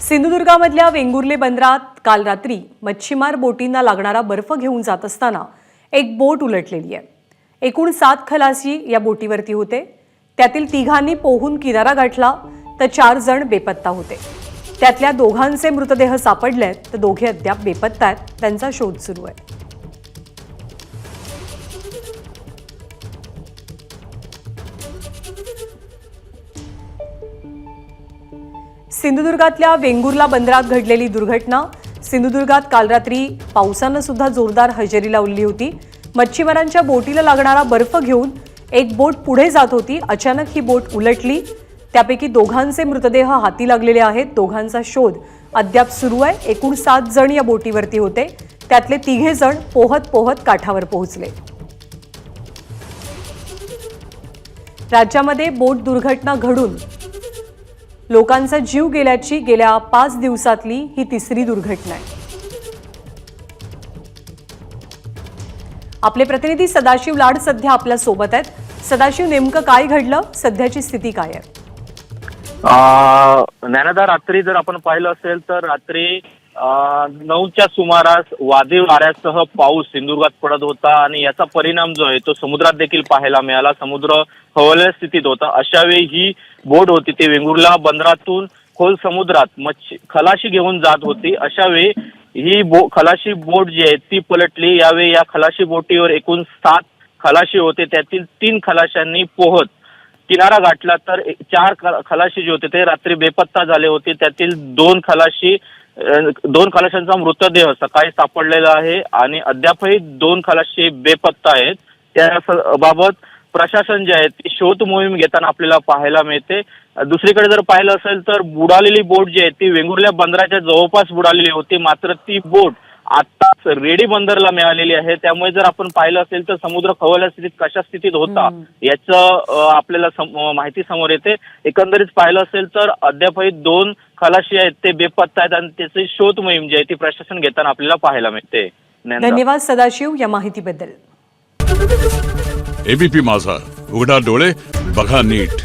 सिंधुदुर्गामधल्या वेंगुर्ले बंदरात काल रात्री मच्छीमार बोटींना लागणारा बर्फ घेऊन जात असताना एक बोट उलटलेली आहे। एकूण 7 खलासी या बोटीवरती होते। त्यातील 3घांनी पोहून किनारा गाठला तर 4 जण बेपत्ता होते। त्यातल्या 2घांचे मृतदेह सापडलेत तर 2घे अद्याप बेपत्ता आहेत। त्यांचा शोध सुरू आहे। सिंधुदुर्गातल्या वेंगुर्ला बंदरात घडलेली दुर्घटना। सिंधुदुर्गात काल रात्री पावसानं सुद्धा जोरदार हजेरी लावली होती। मच्छीमारांच्या बोटीला लागणारा बर्फ घेऊन एक बोट पुढे जात होती। अचानक ही बोट उलटली। त्यापैकी 2घांचे मृतदेह हाती लागलेले आहेत। 2घांचा शोध अद्याप सुरू आहे। एकूण 7 जण या बोटीवरती होते। त्यातले 3घे जण पोहत पोहत काठावर पोहोचले। राज्यामध्ये बोट दुर्घटना घडून लोकांचा जीव गेल्याची गेल्या 5 दिवसातली ही तिसरी दुर्घटना आहे। आपले प्रतिनिधी सदाशिव लाड सध्या आपल्या सोबत आहेत। सदाशिव, नेमकं काय घडलं? सध्याची स्थिती काय आहे? ज्ञानदा, रात्री जर आपण पाहिलं असेल तर रात्री 9च्या सुमारास वादळी वाऱ्यासह पाऊस सिंधुदुर्गात पडत होता आणि याचा परिणाम जो आहे तो समुद्रात देखील पाहायला मिळाला। समुद्र खवळलेल्या स्थितीत होता। अशा वेळी ही बोट होती ती वेंगुर्ला बंदरातून खोल समुद्रात खलाशी घेऊन जात होती। अशा वेळी ही खलाशी बोट जी आहे ती पलटली। यावेळी या खलाशी बोटीवर एकूण 7 खलाशी होते। त्यातील 3 खलाशांनी पोहत किनारा गाठला तर 4 खलाशी जे होते ते रात्री बेपत्ता झाले होते। त्यातील 2 खलाशांचा मृतदेह सकाळी सापडलेला आहे आणि अद्यापही 2 खलाशी बेपत्ता आहेत। त्याबाबत प्रशासन जे आहे ते शोध मोहीम घेताना आपल्याला पाहायला मिळते। दुसरीकडे जर पाहिलं असेल तर बुडालेली बोट जी आहे ती वेंगुर्ला बंदराच्या जवळपास बुडालेली होती। मात्र ती बोट आताच रेडी बंदरला मिळालेली आहे। त्यामुळे जर आपण पाहिलं असेल तर समुद्र खवळलेल्या स्थितीत कशा स्थितीत होता याचं आपल्याला माहिती समोर येते। एकंदरीत पाहिलं असेल तर अद्यापही 2 खलाशी आहेत ते बेपत्ता आहेत आणि त्याची शोध मोहीम जी आहे ती प्रशासन घेताना आपल्याला पाहायला मिळते। धन्यवाद सदाशिव या माहितीबद्दल। एबीपी माझा, उघडा डोळे बघा नीट।